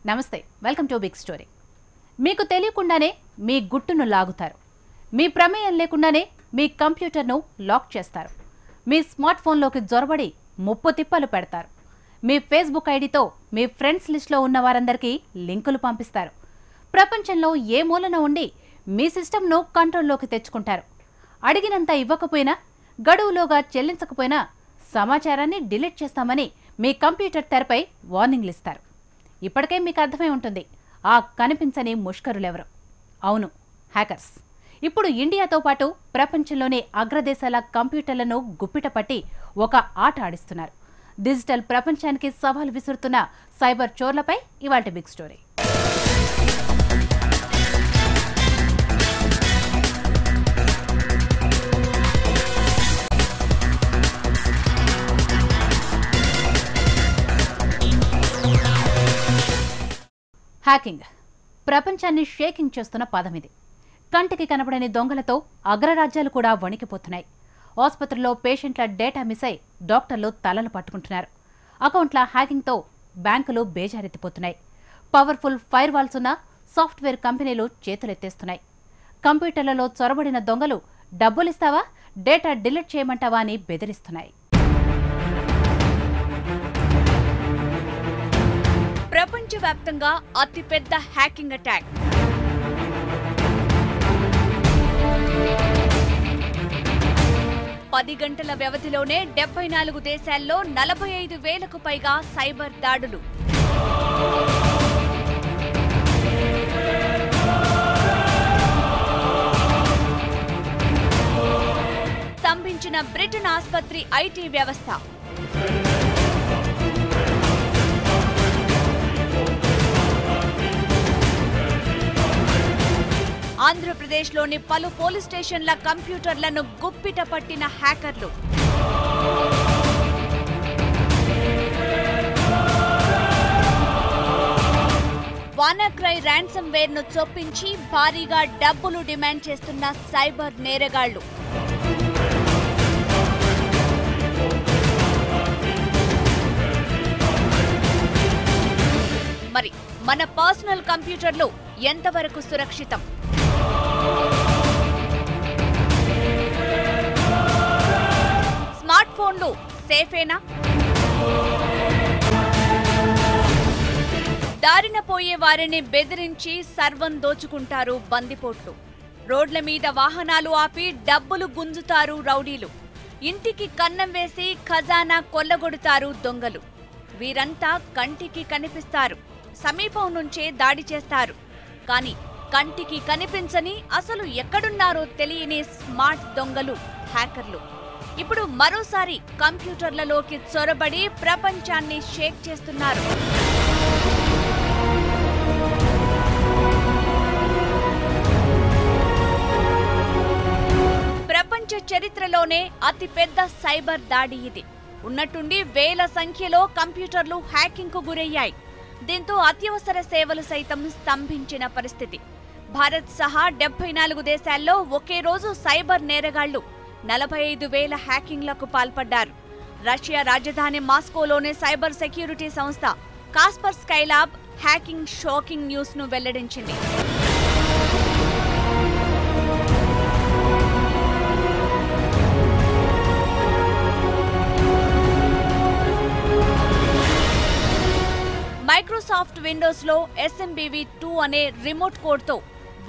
నమస్తే welcome to big story. మీకు తెలియకుండానే మీ గుట్టును లాగుతారు. మీ ప్రమేయం లేకుండానే మీ కంప్యూటర్ను లాక్ చేస్తారు. మీ స్మార్ట్ ఫోన్లోకి జొరబడి ముప్పు తిప్పలు పెడతారు. మీ ఫేస్బుక్ ఐడితో మీ ఫ్రెండ్స్ లిస్టులో ఉన్న వారందరికీ లింకులు పంపిస్తారు. ప్రపంచంలో ఏ మూలన ఉండి మీ సిస్టమ్ను కంట్రోల్లోకి తెచ్చుకుంటారు. అడిగినంత ఇవ్వకపోయినా, గడువులోగా చెల్లించకపోయినా సమాచారాన్ని డిలీట్ చేస్తామని మీ కంప్యూటర్ తెరపై వార్నింగ్లు ఇస్తారు. ఇప్పటికే మీకు అర్థమై ఉంటుంది ఆ కనిపించని ముష్కరులెవరు. అవును, హ్యాకర్స్. ఇప్పుడు ఇండియాతో పాటు ప్రపంచంలోని అగ్రదేశాల కంప్యూటర్లను గుప్పిట పట్టి ఒక ఆట ఆడిస్తున్నారు. డిజిటల్ ప్రపంచానికి సవాల్ విసురుతున్న సైబర్ చోర్లపై ఇవాల్టి బిగ్ స్టోరీ. హ్యాకింగ్ ప్రపంచాన్ని షేకింగ్ చేస్తున్న పదం ఇది. కంటికి కనబడని దొంగలతో అగ్రరాజ్యాలు కూడా వణికిపోతున్నాయి. ఆసుపత్రుల్లో పేషెంట్ల డేటా మిస్ అయి డాక్టర్లు తలలు పట్టుకుంటున్నారు. అకౌంట్ల హ్యాకింగ్తో బ్యాంకులు బేజారెత్తిపోతున్నాయి. పవర్ఫుల్ ఫైర్ వాల్స్ ఉన్న సాఫ్ట్వేర్ కంపెనీలు చేతులెత్తేస్తున్నాయి. కంప్యూటర్లలో చొరబడిన దొంగలు డబ్బులిస్తావా, డేటా డిలీట్ చేయమంటావా అని బెదిరిస్తున్నాయి. ప్రపంచవ్యాప్తంగా అతిపెద్ద హ్యాకింగ్ అటాక్. పది గంటల వ్యవధిలోనే 74 దేశాల్లో 45,000కు పైగా సైబర్ దాడులు. స్తంభించిన బ్రిటన్ ఆసుపత్రి ఐటీ వ్యవస్థ. ఆంధ్రప్రదేశ్లోని పలు పోలీస్ స్టేషన్ల కంప్యూటర్లను గుప్పిట పట్టిన హ్యాకర్లు. వానాక్రై ర్యాన్సమ్ వేర్ ను చొప్పించి భారీగా డబ్బులు డిమాండ్ చేస్తున్న సైబర్ నేరగాళ్లు. మరి మన పర్సనల్ కంప్యూటర్లు ఎంతవరకు సురక్షితం? స్మార్ట్ ఫోన్లు సేఫేనా? దారిన పోయే వారిని బెదిరించి సర్వం దోచుకుంటారు బందిపోట్లు. రోడ్ల మీద వాహనాలు ఆపి డబ్బులు గుంజుతారు రౌడీలు. ఇంటికి కన్నం వేసి ఖజానా కొల్లగొడతారు దొంగలు. వీరంతా కంటికి కనిపిస్తారు, సమీపం నుంచే దాడి చేస్తారు. కానీ కంటికి కనిపించని, అసలు ఎక్కడున్నారో తెలియని స్మార్ట్ దొంగలు హ్యాకర్లు ఇప్పుడు మరోసారి కంప్యూటర్లలోకి చొరబడి ప్రపంచాన్ని షేక్ చేస్తున్నారు. ప్రపంచ చరిత్రలోనే అతిపెద్ద సైబర్ దాడి ఇది. ఉన్నట్టుండి వేల సంఖ్యలో కంప్యూటర్లు హ్యాకింగ్ కు గురయ్యాయి. దీంతో అత్యవసర సేవలు సైతం స్తంభించిన పరిస్థితి. భారత్ సహా 74 దేశాల్లో ఒకే రోజు సైబర్ నేరగాళ్లు 45,000 హ్యాకింగ్లకు పాల్పడ్డారు. రష్యా రాజధాని మాస్కోలోని సైబర్ సెక్యూరిటీ సంస్థ Casper Skylab hacking shocking news ను వెల్లడించింది. మైక్రోసాఫ్ట్ విండోస్ లో SMBV2 అనే రిమోట్ కోడ్ తో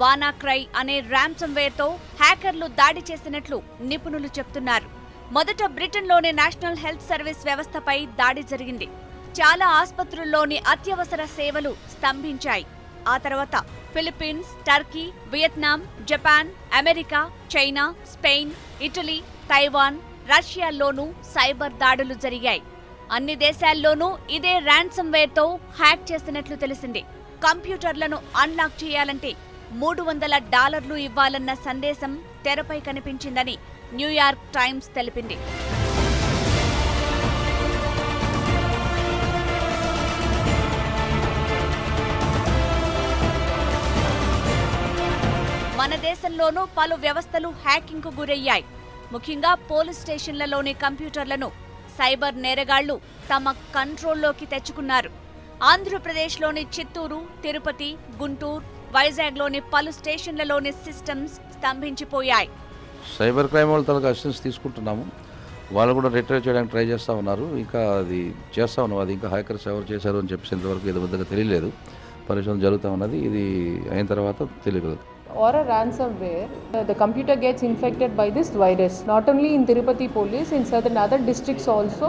వానాక్రై అనే ర్యాన్సమ్ వేర్ తో హ్యాకర్లు దాడి చేసినట్లు నిపుణులు చెప్తున్నారు. మొదట బ్రిటన్లోని నేషనల్ హెల్త్ సర్వీస్ వ్యవస్థపై దాడి జరిగింది. చాలా ఆసుపత్రుల్లోని అత్యవసర సేవలు స్తంభించాయి. ఆ తర్వాత Philippines, Turkey, Vietnam, Japan, America, China, Spain, Italy, Taiwan, రష్యాల్లోనూ సైబర్ దాడులు జరిగాయి. అన్ని దేశాల్లోనూ ఇదే ర్యాన్సమ్ వేర్ తో హ్యాక్ చేసినట్లు తెలిసింది. కంప్యూటర్లను అన్లాక్ చేయాలంటే $300 ఇవ్వాలన్న సందేశం తెరపై కనిపించిందని న్యూయార్క్ టైమ్స్ తెలిపింది. మన దేశంలోనూ పలు వ్యవస్థలు హ్యాకింగ్ కు గురయ్యాయి. ముఖ్యంగా పోలీస్ స్టేషన్లలోని కంప్యూటర్లను సైబర్ నేరగాళ్లు తమ కంట్రోల్లోకి తెచ్చుకున్నారు. ఆంధ్రప్రదేశ్లోని చిత్తూరు, తిరుపతి, గుంటూరు, వైజాగ్లోని పలు స్టేషన్లలోని సిస్టమ్స్ స్తంభించిపోయాయి. సైబర్ క్రైమ్ వాళ్ళ తరగతి అసిస్టెన్స్ తీసుకుంటున్నాము. వాళ్ళు కూడా రిట్రైవ్ చేయడానికి ట్రై చేస్తూ ఉన్నారు. ఇంకా అది చేస్తూ ఉన్నాం. అది ఇంకా హ్యాకర్స్ ఎవరు చేశారు అని చెప్పేసి ఇంతవరకు ఇది పెద్దగా తెలియలేదు. పరిశోధన జరుగుతూ ఉన్నది. ఇది అయిన తర్వాత తెలియదు. Or a ransomware, the computer gets infected by this virus. Not only in Tirupati police, in certain other districts also,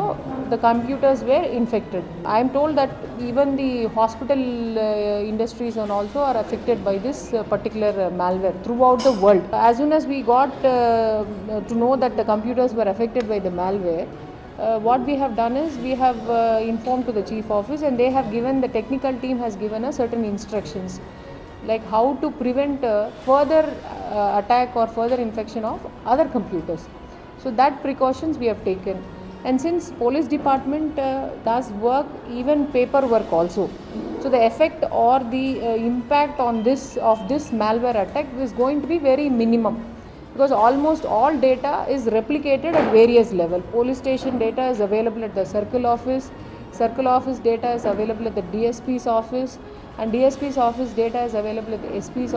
the computers were infected. I am told that even the hospital industries and also are affected by this particular malware throughout the world. As soon as we got to know that the computers were affected by the malware, what we have done is we have informed to the chief office, and they have given, the technical team has given us certain instructions, like how to prevent further attack or further infection of other computers. So that precautions we have taken. And since police department does work even paperwork also, so the effect or the impact on this malware attack is going to be very minimum, because almost all data is replicated at various level. Police station data is available at the circle office data is available at the DSP's office, and DSP's office data is available at the SP's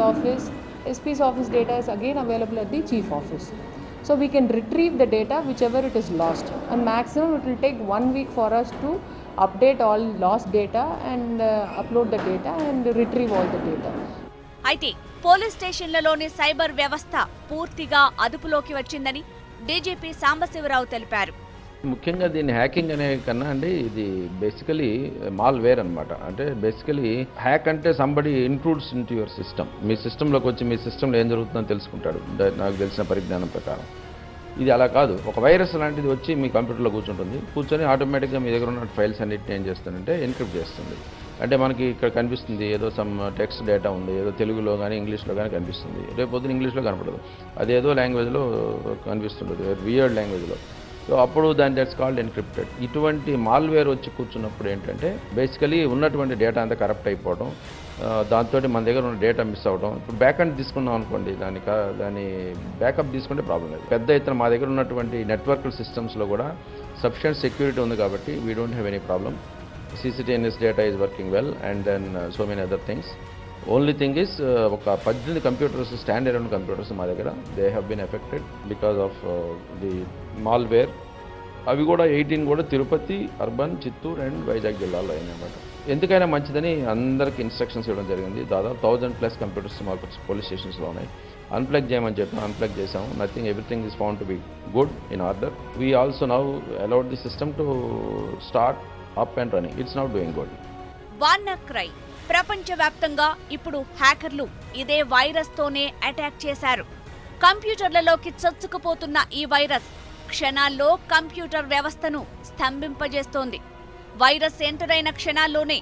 office data is again available at the chief office. So we can retrieve the data whichever it is lost, and maximum it will take 1 week for us to update all lost data and upload the data and retrieve all the data. అయితే police స్టేషన్లలోని cyber వ్యవస్థ పూర్తిగా అదుపులోకి వచ్చిందని DGP Sambasivarao తెలిపారు. ముఖ్యంగా దీన్ని hacking అనే కన్నా అండి, ఇది బేసికలీ మాల్వేర్ అనమాట. అంటే బేసికలీ హ్యాక్ అంటే somebody intrudes into your system. మీ సిస్టంలోకి వచ్చి మీ సిస్టంలో ఏం జరుగుతుందో తెలుసుకుంటాడు, నాకు తెలిసిన పరిజ్ఞానం ప్రకారం. ఇది అలా కాదు, ఒక వైరస్ లాంటిది వచ్చి మీ కంప్యూటర్లో కూర్చొని ఆటోమేటిక్గా మీ దగ్గర ఉన్న ఫైల్స్ అన్నింటినీ ఏం చేస్తుందంటే ఎన్క్రిప్ట్ చేస్తుంది. అంటే మనకి ఇక్కడ కనిపిస్తుంది ఏదో సమ్ టెక్స్ట్ డేటా ఉంది, ఏదో తెలుగులో కానీ ఇంగ్లీష్లో కానీ కనిపిస్తుంది. రేపు పొద్దున ఇంగ్లీష్లో కనపడదు, అదేదో లాంగ్వేజ్లో కనిపిస్తుంటుంది, వియర్డ్ లాంగ్వేజ్లో. సో అప్పుడు దట్స్ కాల్డ్ ఎన్క్రిప్టెడ్. ఇటువంటి మాల్వేర్ వచ్చి కూర్చున్నప్పుడు ఏంటంటే బేసికలీ ఉన్నటువంటి డేటా అంతా కరప్ట్ అయిపోవడం, దాంతో మన దగ్గర ఉన్న డేటా మిస్ అవ్వడం. ఇప్పుడు బ్యాకప్ తీసుకున్నాం అనుకోండి, దాని బ్యాకప్ తీసుకుంటే ప్రాబ్లం లేదు. పెద్ద ఎత్తున మా దగ్గర ఉన్నటువంటి నెట్వర్క్ సిస్టమ్స్లో కూడా సఫిషియెంట్ సెక్యూరిటీ ఉంది కాబట్టి we don't have any problem. CCTNS data is working well, and then so many other things. Only thing is ఒక 18 కంప్యూటర్స్, స్టాండర్డ్ అలోన్ కంప్యూటర్స్ మా దగ్గర they have been affected because of the malware. అవి కూడా 18 కూడా Tirupati, urban, Chittoor and Vizag జిల్లాలో అయినాయన్నమాట. ఎందుకైనా మంచిదని అందరికి ఇన్స్ట్రక్షన్స్ ఇవ్వడం జరిగింది. దాదాపు 1000+ కంప్యూటర్స్ మాకు పోలీస్ స్టేషన్స్లో ఉన్నాయి. అన్ప్లగ్ చేయమని చెప్పి అన్ప్లగ్ చేసాము. Nothing, everything is found to be good in order. We also now allowed the system to start up and running. It's now doing good. WannaCry ప్రపంచవ్యాప్తంగా ఇప్పుడు హ్యాకర్లు ఇదే వైరస్తోనే అటాక్ చేశారు. కంప్యూటర్లలోకి చొచ్చుకుపోతున్న ఈ వైరస్ క్షణాల్లో కంప్యూటర్ వ్యవస్థను స్తంభింపజేస్తోంది. వైరస్ ఎంటర్ అయిన క్షణాల్లోనే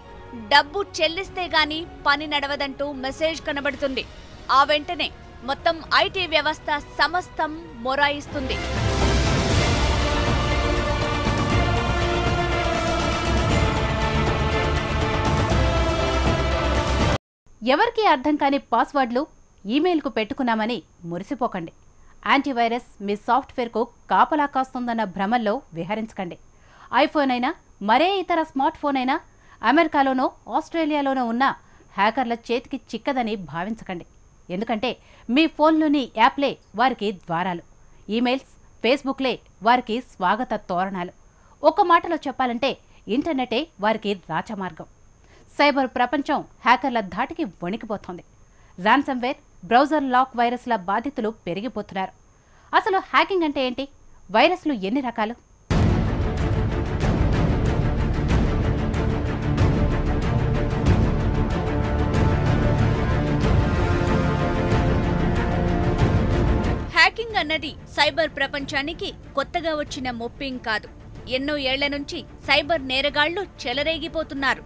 డబ్బు చెల్లిస్తే గాని పని నడవదంటూ మెసేజ్ కనబడుతుంది. ఆ వెంటనే మొత్తం ఐటీ వ్యవస్థ సమస్తం మొరాయిస్తుంది. ఎవరికీ అర్థం కాని పాస్వర్డ్లు ఈమెయిల్కు పెట్టుకున్నామని మురిసిపోకండి. యాంటీవైరస్ మీ సాఫ్ట్వేర్కు కాపలా కాస్తుందన్న భ్రమల్లో విహరించకండి. ఐఫోన్ అయినా మరే ఇతర స్మార్ట్ ఫోన్ అయినా అమెరికాలోనో ఆస్ట్రేలియాలోనో ఉన్న హ్యాకర్ల చేతికి చిక్కదని భావించకండి. ఎందుకంటే మీ ఫోన్లోని యాప్లే వారికి ద్వారాలు, ఈమెయిల్స్, ఫేస్బుక్లే వారికి స్వాగత తోరణాలు. ఒక్క మాటలో చెప్పాలంటే ఇంటర్నెటే వారికి రాచమార్గం. సైబర్ ప్రపంచం హ్యాకర్ల ధాటికి వణికిపోతోంది. రాన్సమ్వేర్, బ్రౌజర్ లాక్ వైరస్ల బాధితులు పెరిగిపోతున్నారు. అసలు హ్యాకింగ్ అంటే ఏంటి? వైరస్లు ఎన్ని రకాలు? హ్యాకింగ్ అన్నది సైబర్ ప్రపంచానికి కొత్తగా వచ్చిన మొప్పేం కాదు. ఎన్నో ఏళ్ల నుంచి సైబర్ నేరగాళ్లు చెలరేగిపోతున్నారు.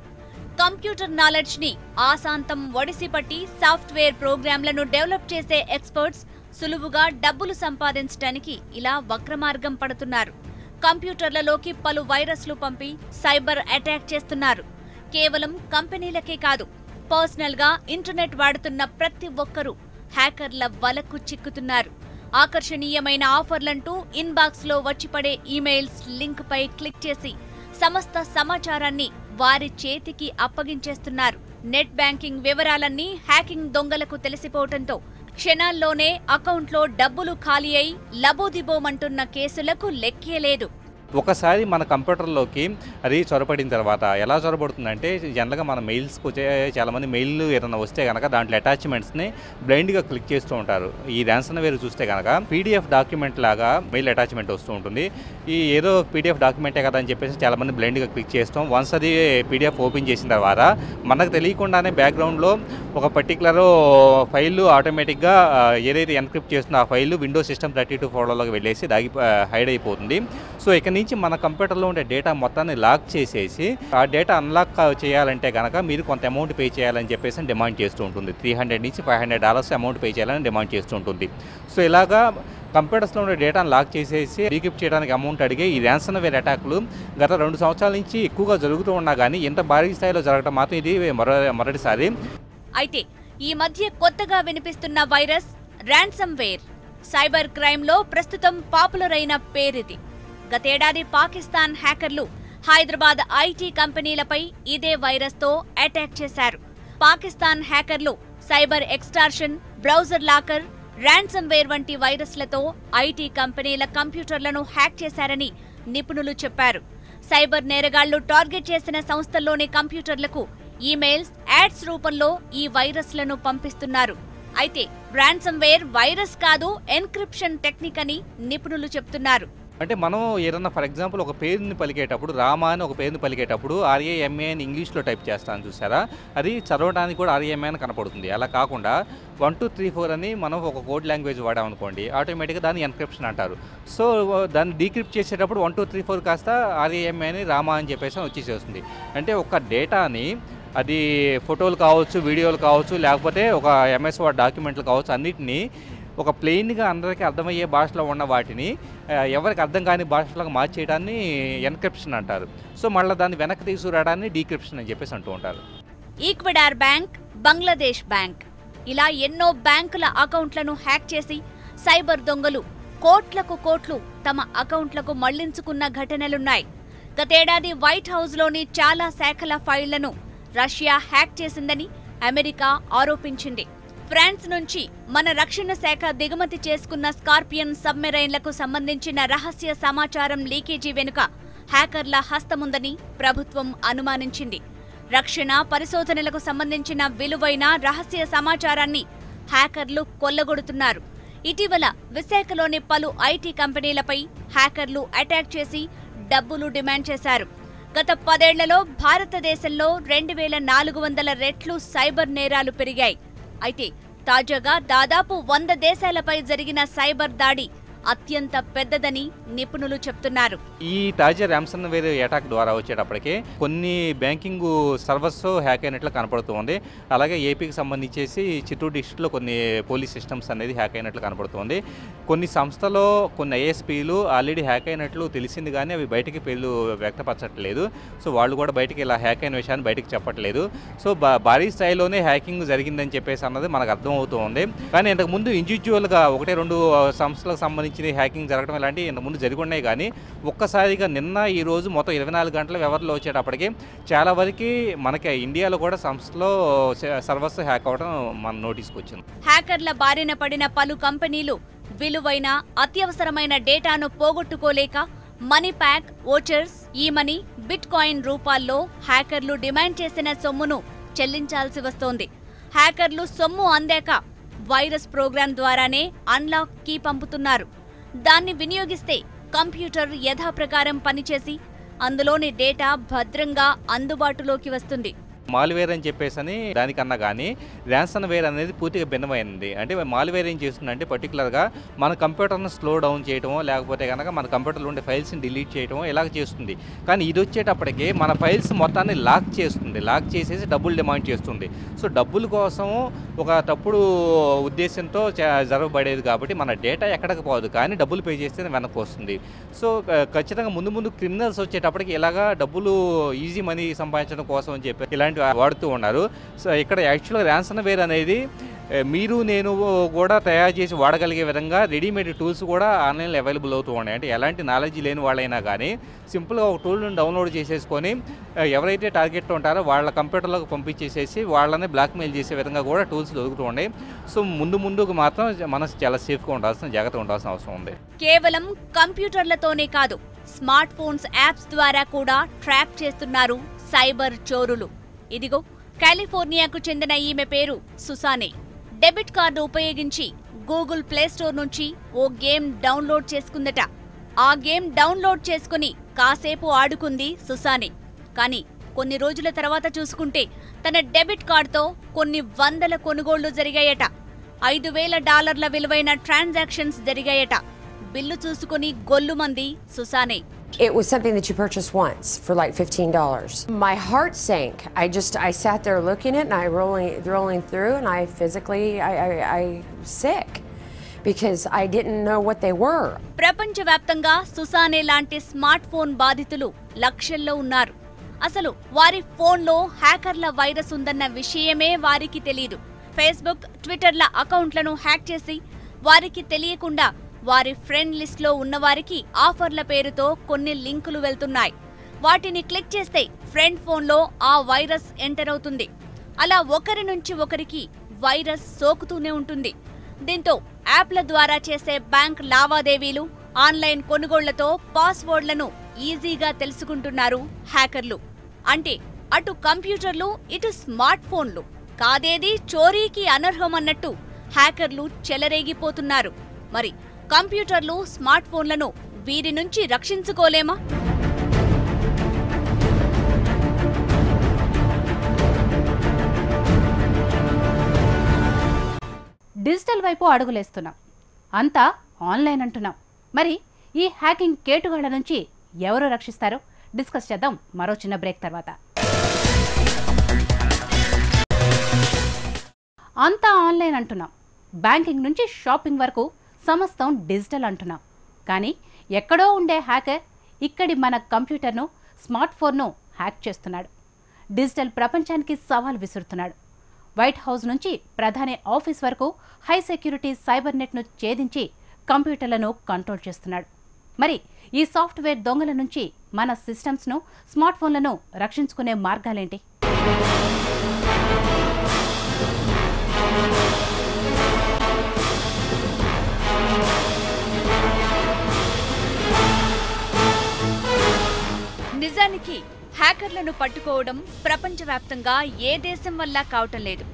కంప్యూటర్ నాలెడ్జ్ ని ఆశాంతం ఒడిసిపట్టి సాఫ్ట్వేర్ ప్రోగ్రాంలను డెవలప్ చేసే ఎక్స్పర్ట్స్ సులువుగా డబ్బులు సంపాదించడానికి ఇలా వక్రమార్గం పడుతున్నారు. కంప్యూటర్లలోకి పలు వైరస్లు పంపి సైబర్ అటాక్ చేస్తున్నారు. కేవలం కంపెనీలకే కాదు, పర్సనల్ గా ఇంటర్నెట్ వాడుతున్న ప్రతి ఒక్కరూ హ్యాకర్ల వలకు చిక్కుతున్నారు. ఆకర్షణీయమైన ఆఫర్లంటూ ఇన్బాక్స్ లో వచ్చిపడే ఈమెయిల్స్ లింక్ పై క్లిక్ చేసి సమస్త సమాచారాన్ని వారి చేతికి అప్పగించేస్తున్నారు. నెట్ బ్యాంకింగ్ వివరాలన్నీ హ్యాకింగ్ దొంగలకు తెలిసిపోవడంతో క్షణాల్లోనే అకౌంట్లో డబ్బులు ఖాళీ అయి లబోదిబోమంటున్న కేసులకు లెక్కే లేదు. ఒకసారి మన కంప్యూటర్లోకి అది చొరబడిన తర్వాత ఎలా చొరబడుతుందంటే జనరల్గా మన మెయిల్స్కి వచ్చే చాలామంది మెయిల్ ఏదైనా వస్తే కనుక దాంట్లో అటాచ్మెంట్స్ని బ్లైండ్గా క్లిక్ చేస్తూ ఉంటారు. ఈ ర్యాన్సమ్వేర్ చూస్తే కనుక పీడిఎఫ్ డాక్యుమెంట్ లాగా మెయిల్ అటాచ్మెంట్ వస్తూ ఉంటుంది. ఈ ఏదో పీడిఎఫ్ డాక్యుమెంటే కదా అని చెప్పేసి చాలామంది బ్లైండ్గా క్లిక్ చేస్తాం. వన్స్ అది పీడిఎఫ్ ఓపెన్ చేసిన తర్వాత మనకు తెలియకుండానే బ్యాక్గ్రౌండ్లో ఒక పర్టికులర్ ఫైల్ ఆటోమేటిక్గా ఏదైతే ఎన్క్రిప్ట్ చేస్తుందో ఆ ఫైల్ విండోస్ సిస్టమ్ 32 ఫోల్డర్లోకి వెళ్ళేసి హైడ్ అయిపోతుంది. సో ఇక్కడ నుంచి మన కంప్యూటర్లో ఉండే డేటా మొత్తాన్ని లాక్ చేసేసి ఆ డేటా అన్లాక్ చేయాలంటే కనుక మీరు కొంత అమౌంట్ పే చేయాలని చెప్పేసి డిమాండ్ చేస్తూ ఉంటుంది. $300 నుంచి $500 అమౌంట్ పే చేయాలని డిమాండ్ చేస్తూ ఉంటుంది. సో ఇలాగా కంప్యూటర్స్లో ఉండే డేటాను లాక్ చేసేసి డీక్రిప్ట్ చేయడానికి అమౌంట్ అడిగే ఈ ర్యాన్సమ్వేర్ అటాక్లు గత 2 సంవత్సరాల నుంచి ఎక్కువగా జరుగుతూ ఉన్నా కానీ ఇంత భారీ స్థాయిలో జరగడం మాత్రం ఇది మొదటిసారి. అయితే ఈ మధ్య కొత్తగా వినిపిస్తున్న వైరస్ ర్యాన్సమ్వేర్. సైబర్ క్రైమ్లో ప్రస్తుతం పాపులర్ అయిన పేరిది. గతేడాది పాకిస్తాన్ హ్యాకర్లు హైదరాబాద్ ఐటీ కంపెనీలపై ఇదే వైరస్తో అటాక్ చేశారు. పాకిస్తాన్ హ్యాకర్లు cyber extortion, browser locker, ransomware వంటి వైరస్లతో ఐటీ కంపెనీల కంప్యూటర్లను హ్యాక్ చేశారని నిపుణులు చెప్పారు. సైబర్ నేరగాళ్లు టార్గెట్ చేసిన సంస్థల్లోని కంప్యూటర్లకు ఈమెయిల్స్, యాడ్స్ రూపంలో ఈ వైరస్లను పంపిస్తున్నారు. అయితే ర్యాన్సమ్వేర్ వైరస్ కాదు, ఎన్క్రిప్షన్ టెక్నిక్ అని నిపుణులు చెప్తున్నారు. అంటే మనం ఏదన్నా ఫర్ ఎగ్జాంపుల్ ఒక పేరుని పలికేటప్పుడు రామా అని ఒక పేరుని పలికేటప్పుడు RAMA అని ఇంగ్లీష్లో టైప్ చేస్తాను చూసారా, అది చదవడానికి కూడా RAMA అని కనపడుతుంది. అలా కాకుండా 1 2 3 4 అని మనం ఒక కోడ్ లాంగ్వేజ్ వాడామనుకోండి, ఆటోమేటిక్గా దాన్ని ఎన్క్రిప్షన్ అంటారు. సో దాన్ని డీక్రిప్ట్ చేసేటప్పుడు 1 2 3 4 కాస్త RAMA అని రామా అని చెప్పేసి వచ్చేసేస్తుంది. అంటే ఒక డేటాని అది ఫోటోలు కావచ్చు, వీడియోలు కావచ్చు, లేకపోతే ఒక MS Word డాక్యుమెంట్లు కావచ్చు, అన్నిటినీ ఒక ప్లెయిన్గా అందరికీ అర్థమయ్యే భాషలో ఉన్న వాటిని ఎవరికి అర్థం కాని భాషలోకి మార్చేయడాన్ని ఎన్క్రిప్షన్ అంటారు. సో మళ్ళీ దాన్ని వెనక్కి తీసుకురావడాన్ని డీక్రిప్షన్ అని చెప్పేసి అంటూ ఉంటారు. ఈక్వెడార్ బ్యాంక్, బంగ్లాదేశ్ బ్యాంక్, ఇలా ఎన్నో బ్యాంకుల అకౌంట్లను హ్యాక్ చేసి సైబర్ దొంగలు కోట్లు తమ అకౌంట్లకు మళ్లించుకున్న ఘటనలున్నాయి. గతేడాది వైట్ హౌస్లోని చాలా శాఖల ఫైళ్లను రష్యా హ్యాక్ చేసిందని అమెరికా ఆరోపించింది. ఫ్రాన్స్ నుంచి మన రక్షణ శాఖ దిగుమతి చేసుకున్న స్కార్పియన్ సబ్మెరైన్లకు సంబంధించిన రహస్య సమాచారం లీకేజీ వెనుక హ్యాకర్ల హస్తముందని ప్రభుత్వం అనుమానించింది. రక్షణ పరిశోధనలకు సంబంధించిన విలువైన రహస్య సమాచారాన్ని హ్యాకర్లు కొల్లగొడుతున్నారు. ఇటీవల విశాఖలోని పలు ఐటీ కంపెనీలపై హ్యాకర్లు అటాక్ చేసి డబ్బులు డిమాండ్ చేశారు. గత 10 ఏళ్లలో భారతదేశంలో 2400 రెట్లు సైబర్ నేరాలు పెరిగాయి. అయితే తాజాగా దాదాపు 100 దేశాలపై జరిగిన సైబర్ దాడి అత్యంత పెద్దదని నిపుణులు చెప్తున్నారు. ఈ తాజా ర్యాన్సమ్వేర్ అటాక్ ద్వారా వచ్చేటప్పటికే కొన్ని బ్యాంకింగ్ సర్వర్స్ హ్యాక్ అయినట్లు కనపడుతుంది. అలాగే ఏపీకి సంబంధించేసి చిత్తూరు డిస్ట్రిక్ట్లో కొన్ని పోలీస్ సిస్టమ్స్ అనేది హ్యాక్ అయినట్లు కనపడుతుంది. కొన్ని సంస్థలో కొన్ని ISPలు ఆల్రెడీ హ్యాక్ అయినట్లు తెలిసింది, కానీ అవి బయటికి పేర్లు వ్యక్తపరచట్లేదు. సో వాళ్ళు కూడా బయటికి ఇలా హ్యాక్ అయిన విషయాన్ని బయటికి చెప్పట్లేదు. సో భారీ స్థాయిలోనే హ్యాకింగ్ జరిగిందని చెప్పేసి అన్నది మనకు అర్థమవుతూ ఉంది. కానీ ఇంతకుముందు ఇండివిజువల్గా 1-2 సంస్థలకు సంబంధించి హ్యాకింగ్ జరగడం ఇలాంటివి ఇంతకుముందు జరిగి ఉన్నాయి. కానీ ఒక్కసారిగా నిన్న ఈ రోజు మొత్తం 24 గంటల వ్యవధిలో వచ్చేటప్పటికి చాలా వరకు మనకి ఇండియాలో కూడా సంస్థలో సర్వర్స్ హ్యాక్ అవడం మన నోటీస్కి వచ్చింది. హ్యాకర్ల బారిన పడిన పలు కంపెనీలు విలువైన అత్యవసరమైన డేటాను పోగొట్టుకోలేక money pack, vouchers, e money, bitcoin రూపాల్లో హ్యాకర్లు డిమాండ్ చేసిన సొమ్మును చెల్లించాల్సి వస్తోంది. హ్యాకర్లు సొమ్ము అందాక వైరస్ ప్రోగ్రాం ద్వారానే అన్లాక్ కీ పంపుతున్నారు. దాన్ని వినియోగిస్తే కంప్యూటర్ యథాప్రకారం పనిచేసి అందులోని డేటా భద్రంగా అందుబాటులోకి వస్తుంది. మాల్వేర్ అని చెప్పేసి దానికన్నా కానీ ర్యాన్సమ్వేర్ అనేది పూర్తిగా భిన్నమైనది. అంటే మాల్వేర్ ఏం చేస్తుందంటే పర్టికులర్గా మన కంప్యూటర్ను స్లో డౌన్ చేయటమో, లేకపోతే కనుక మన కంప్యూటర్లో ఉండే ఫైల్స్ని డిలీట్ చేయటమో ఇలాగ చేస్తుంది. కానీ ఇది వచ్చేటప్పటికే మన ఫైల్స్ మొత్తాన్ని లాక్ చేస్తుంది. లాక్ చేసేసి డబ్బులు డిమాండ్ చేస్తుంది. సో డబ్బుల కోసం ఒక తప్పుడు ఉద్దేశంతో జరగబడేది కాబట్టి మన డేటా ఎక్కడికి పోదు, కానీ డబ్బులు పే చేస్తే వెనక్కి వస్తుంది. సో ఖచ్చితంగా ముందు క్రిమినల్స్ వచ్చేటప్పటికి ఇలాగా డబ్బులు ఈజీ మనీ సంపాదించడం కోసం అని చెప్పి ఇలాంటి వాడుతూ ఉన్నారు. సో ఇక్కడ యాక్చువల్గా ర్యాన్సమ్వేర్ అనేది మీరు నేను కూడా తయారు చేసి వాడగలిగే విధంగా రెడీమేడ్ టూల్స్ కూడా ఆన్లైన్లో అవైలబుల్ అవుతూ ఉన్నాయి. అంటే ఎలాంటి నాలెడ్జ్ లేని వాళ్ళైనా కానీ సింపుల్గా ఒక టూల్ని డౌన్లోడ్ చేసేసుకొని ఎవరైతే టార్గెట్ ఉంటారో వాళ్ళ కంప్యూటర్లోకి పంపించేసేసి వాళ్ళని బ్లాక్మెయిల్ చేసే విధంగా కూడా టూల్స్ దొరుకుతూ ఉన్నాయి. సో ముందుకు మాత్రం మనం చాలా సేఫ్గా జాగ్రత్తగా ఉండాల్సిన అవసరం ఉంది. కేవలం కంప్యూటర్లతోనే కాదు, స్మార్ట్ ఫోన్స్ యాప్స్ ద్వారా కూడా ట్రాప్ చేస్తున్నారు సైబర్ చోరులు. ఇదిగో కాలిఫోర్నియాకు చెందిన ఈమె పేరు సుసానే. డెబిట్ కార్డు ఉపయోగించి గూగుల్ ప్లే స్టోర్ నుంచి ఓ గేమ్ డౌన్లోడ్ చేసుకుందట. ఆ గేమ్ డౌన్లోడ్ చేసుకుని కాసేపు ఆడుకుంది సుసానే. కానీ కొన్ని రోజుల తర్వాత చూసుకుంటే తన డెబిట్ కార్డుతో కొన్ని వందల కొనుగోళ్లు జరిగాయట. $5,000 విలువైన ట్రాన్సాక్షన్స్ జరిగాయట. బిల్లు చూసుకుని గొల్లుమంది Sussanne. It was something that you purchased once for like $15. My heart sank. I sat there looking at it and rolling through, and I was sick because I didn't know what they were. ప్రపంచవ్యాప్తంగా సుసానే లాంటి smart phone బాధితులు లక్షల్లో ఉన్నారు. అసలు వారి ఫోన్లో హ్యాకర్ల virus ఉందన్న విషయమే వారికి తెలియదు. ఫేస్బుక్, ట్విట్టర్ల అకౌంట్లను హ్యాక్ చేసి వారికి తెలియకుండా వారి ఫ్రెండ్ లిస్ట్లో ఉన్నవారికి ఆఫర్ల పేరుతో కొన్ని లింకులు వెళ్తున్నాయి. వాటిని క్లిక్ చేస్తే ఫ్రెండ్ ఫోన్లో ఆ వైరస్ ఎంటర్ అవుతుంది. అలా ఒకరి నుంచి ఒకరికి వైరస్ సోకుతూనే ఉంటుంది. దీంతో యాప్ల ద్వారా చేసే బ్యాంక్ లావాదేవీలు, ఆన్లైన్ కొనుగోళ్లతో పాస్వర్డ్లను ఈజీగా తెలుసుకుంటున్నారు హ్యాకర్లు. అంటే అటు కంప్యూటర్లు, ఇటు స్మార్ట్ ఫోన్లు కాదేది చోరీకి అనర్హమన్నట్టు హ్యాకర్లు చెలరేగిపోతున్నారు. మరి కంప్యూటర్లు, స్మార్ట్ ఫోన్లను వీరి నుంచి రక్షించుకోలేమా? డిజిటల్ వైపు అడుగులేస్తున్నాం, అంతా ఆన్లైన్ అంటున్నాం. మరి ఈ హ్యాకింగ్ కేటుగాళ్ల నుంచి ఎవరు రక్షిస్తారో డిస్కస్ చేద్దాం మరో చిన్న బ్రేక్ తర్వాత. అంతా ఆన్లైన్ అంటున్నాం, బ్యాంకింగ్ నుంచి షాపింగ్ వరకు సమస్తం డిజిటల్ అంటున్నాం. కానీ ఎక్కడో ఉండే హ్యాకర్ ఇక్కడి మన కంప్యూటర్ను, స్మార్ట్ ఫోన్ను హ్యాక్ చేస్తున్నాడు. డిజిటల్ ప్రపంచానికి సవాల్ విసురుతున్నాడు. వైట్ హౌస్ నుంచి ప్రధాని ఆఫీస్ వరకు హై సెక్యూరిటీ సైబర్ నెట్ను ఛేదించి కంప్యూటర్లను కంట్రోల్ చేస్తున్నాడు. మరి ఈ సాఫ్ట్వేర్ దొంగల నుంచి మన సిస్టమ్స్ను, స్మార్ట్ ఫోన్లను రక్షించుకునే మార్గాలేంటి? నిజానికి హ్యాకర్లను పట్టుకోవడం ప్రపంచవ్యాప్తంగా ఏ దేశం వల్ల కావటం లేదు.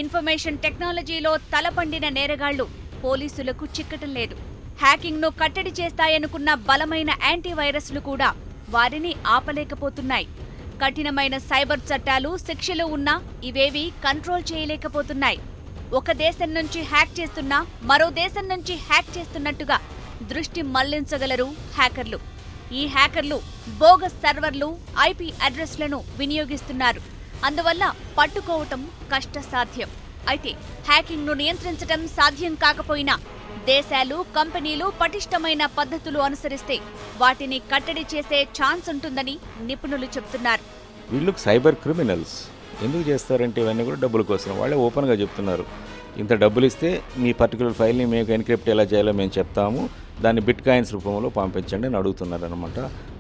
ఇన్ఫర్మేషన్ టెక్నాలజీలో తలపండిన నేరగాళ్లు పోలీసులకు చిక్కటం లేదు. హ్యాకింగ్ను కట్టడి చేస్తాయనుకున్న బలమైన యాంటీవైరస్లు కూడా వారిని ఆపలేకపోతున్నాయి. కఠినమైన సైబర్ చట్టాలు, శిక్షలు ఉన్నా ఇవేవి కంట్రోల్ చేయలేకపోతున్నాయి. ఒక దేశం నుంచి హ్యాక్ చేస్తున్నా మరో దేశం నుంచి హ్యాక్ చేస్తున్నట్టుగా దృష్టి మళ్లించగలరు హ్యాకర్లు. ఈ హ్యాకర్లు బోగస్ సర్వర్లు, ఐపీ అడ్రస్లను వినియోగిస్తున్నారు. అందువల్ల పట్టుకోవటం కష్టసాధ్యం. అయితే హ్యాకింగ్ను నియంత్రించడం సాధ్యం కాకపోయినా దేశాలు, కంపెనీలు పటిష్టమైన పద్ధతులు అనుసరిస్తే వాటిని కట్టడి చేసే ఛాన్స్ ఉంటుందని నిపుణులు చెబుతున్నారు. వీళ్ళు సైబర్ క్రిమినల్స్. ఎందుకు చేస్తారంటే ఇవన్నీ కూడా డబ్బుల కోసం. వాళ్ళే ఓపెన్గా చెప్తున్నారు, ఇంత డబ్బులు ఇస్తే మీ పర్టికులర్ ఫైల్ని మేము ఎన్క్రిప్ట్ ఎలా చేయాలో మేము చెప్తాము, దాన్ని బిట్ కాయిన్స్ రూపంలో పంపించండి అని అడుగుతున్నారు అనమాట.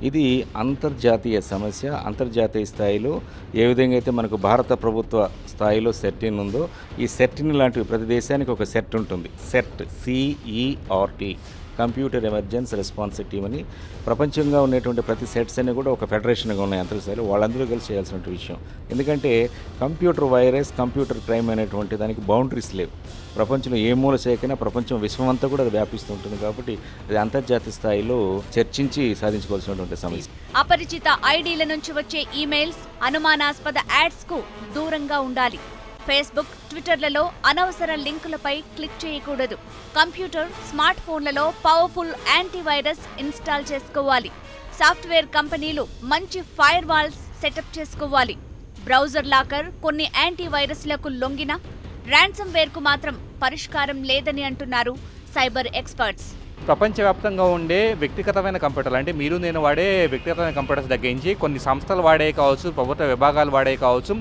ఇది అంతర్జాతీయ సమస్య. అంతర్జాతీయ స్థాయిలో ఏ విధంగా అయితే మనకు భారత ప్రభుత్వ స్థాయిలో సెర్టిన్ ఉందో, ఈ సెర్టిన్ లాంటివి ప్రతి దేశానికి ఒక సెట్ ఉంటుంది. CERT, CERT, computer emergency response team అని ప్రపంచంగా ఉన్నటువంటి ప్రతి సెట్స్ అన్ని కూడా ఒక ఫెడరేషన్గా ఉన్నాయి అంతర్జాతీయంలో. వాళ్ళందరూ కలిసి చేయాల్సిన విషయం. ఎందుకంటే కంప్యూటర్ వైరస్, కంప్యూటర్ క్రైమ్ అనేటువంటి దానికి బౌండరీస్ లేవు. ప్రపంచంలో ఏ మూల చేయకైనా ప్రపంచం, విశ్వం అంతా కూడా అది వ్యాపిస్తుంటుంది. కాబట్టి అది అంతర్జాతీయ స్థాయిలో చర్చించి సాధించుకోవాల్సినటువంటి సమస్య. అపరిచిత ఐడీల నుంచి వచ్చే ఈమెయిల్స్, అనుమానాస్పద యాడ్స్కు దూరంగా ఉండాలి. ఫేస్బుక్, ట్విట్టర్లలో అనవసర లింకులపై క్లిక్ చేయకూడదు. కంప్యూటర్, స్మార్ట్ ఫోన్లలో పవర్ఫుల్ యాంటీవైరస్ ఇన్స్టాల్ చేసుకోవాలి. సాఫ్ట్వేర్ కంపెనీలు మంచి ఫైర్ వాల్స్ సెటప్ చేసుకోవాలి. బ్రౌజర్ లాకర్ కొన్ని యాంటీవైరస్లకు లొంగిన ర్యాన్సమ్ వేర్కు మాత్రం పరిష్కారం లేదని అంటున్నారు సైబర్ ఎక్స్పర్ట్స్. ప్రపంచవ్యాప్తంగా ఉండే వ్యక్తిగతమైన కంప్యూటర్లు అంటే మీరు నేను వాడే వ్యక్తిగతమైన కంప్యూటర్స్ తగ్గించి కొన్ని సంస్థలు వాడే కావచ్చు, ప్రభుత్వ విభాగాలు వాడే కావచ్చు,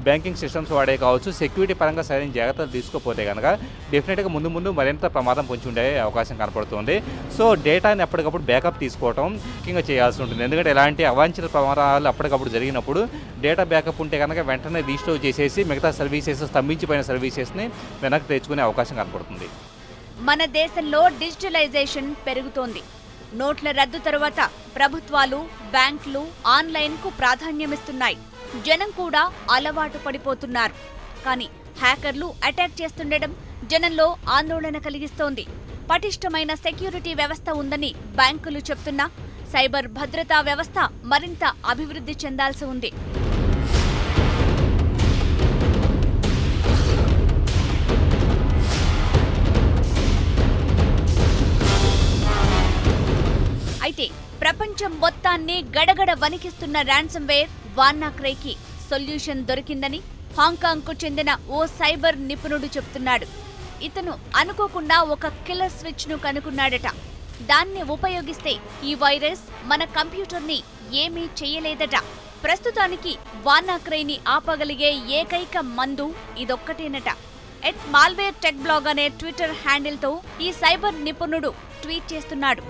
బ్యాంకింగ్ సిస్టమ్స్ వాడే కావచ్చు, సెక్యూరిటీ పరంగా సరైన జాగ్రత్తలు తీసుకోకపోతే కనుక డెఫినెట్గా ముందు ముందు మరింత ప్రమాదం పొంచి ఉండే అవకాశం కనపడుతుంది. సో డేటాని ఎప్పటికప్పుడు బ్యాకప్ తీసుకోవడం ముఖ్యంగా చేయాల్సి ఉంటుంది. ఎందుకంటే ఎలాంటి అవాంఛిత ప్రమాదాలు అప్పటికప్పుడు జరిగినప్పుడు డేటా బ్యాకప్ ఉంటే కనుక వెంటనే రీస్టోర్ చేసేసి మిగతా సర్వీసెస్, స్తంభించిపోయిన సర్వీసెస్ని వెనక్కి తెచ్చుకునే అవకాశం కనపడుతుంది. మన దేశంలో డిజిటలైజేషన్ పెరుగుతోంది. నోట్ల రద్దు తరువాత ప్రభుత్వాలు, బ్యాంకులు ఆన్లైన్కు ప్రాధాన్యమిస్తున్నాయి. జనం కూడా అలవాటు పడిపోతున్నారు. కానీ హ్యాకర్లు అటాక్ చేస్తుండడం జనంలో ఆందోళన కలిగిస్తోంది. పటిష్టమైన సెక్యూరిటీ వ్యవస్థ ఉందని బ్యాంకులు చెప్తున్నా సైబర్ భద్రతా వ్యవస్థ మరింత అభివృద్ధి చెందాల్సి ఉంది. అయితే ప్రపంచం మొత్తాన్ని గడగడ వణికిస్తున్న ర్యాన్సమ్వేర్ వాన్నాక్రైకి సొల్యూషన్ దొరికిందని హాంకాంగ్కు చెందిన ఓ సైబర్ నిపుణుడు చెప్తున్నాడు. ఇతను అనుకోకుండా ఒక కిల్లర్ స్విచ్ను కనుక్కున్నాడట. దాన్ని ఉపయోగిస్తే ఈ వైరస్ మన కంప్యూటర్ని ఏమీ చేయలేదట. ప్రస్తుతానికి వాన్నాక్రైని ఆపగలిగే ఏకైక మందు ఇదొక్కటేనట. @మాల్వేర్ టెక్ బ్లాగ్ అనే ట్విట్టర్ హ్యాండిల్తో ఈ సైబర్ నిపుణుడు ట్వీట్ చేస్తున్నాడు.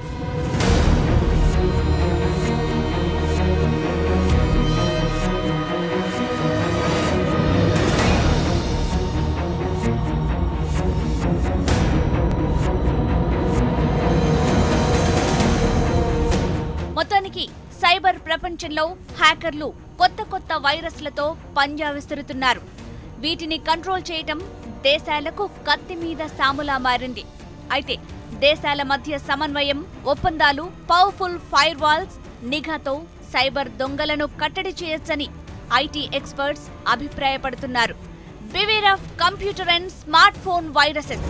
మొత్తానికి సైబర్ ప్రపంచంలో హ్యాకర్లు కొత్త వైరస్లతో పంజా విసురుతున్నారు. వీటిని కంట్రోల్ చేయటం దేశాలకు కత్తి మీద సాములా మారింది. అయితే దేశాల మధ్య సమన్వయం, ఒప్పందాలు, పవర్ఫుల్ ఫైర్ వాల్స్, నిఘాతో సైబర్ దొంగలను కట్టడి చేయొచ్చని ఐటీ ఎక్స్పర్ట్స్ అభిప్రాయపడుతున్నారు. Beware of computer and smart phone viruses.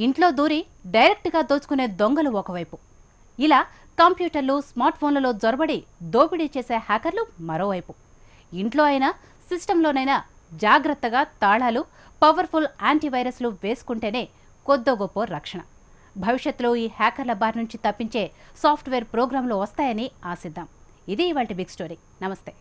ఇంట్లో దూరి డైరెక్ట్గా దోచుకునే దొంగలు ఒకవైపు, ఇలా కంప్యూటర్లు, స్మార్ట్ ఫోన్లలో జొరబడి దోపిడీ చేసే హ్యాకర్లు మరోవైపు. ఇంట్లో అయినా సిస్టంలోనైనా జాగ్రత్తగా తాళాలు, పవర్ఫుల్ యాంటీవైరస్లు వేసుకుంటేనే కొద్దో గొప్ప రక్షణ. భవిష్యత్తులో ఈ హ్యాకర్ల బారి నుంచి తప్పించే సాఫ్ట్వేర్ ప్రోగ్రాంలు వస్తాయని ఆశిద్దాం. ఇది ఇవాల్టి బిగ్ స్టోరీ. నమస్తే.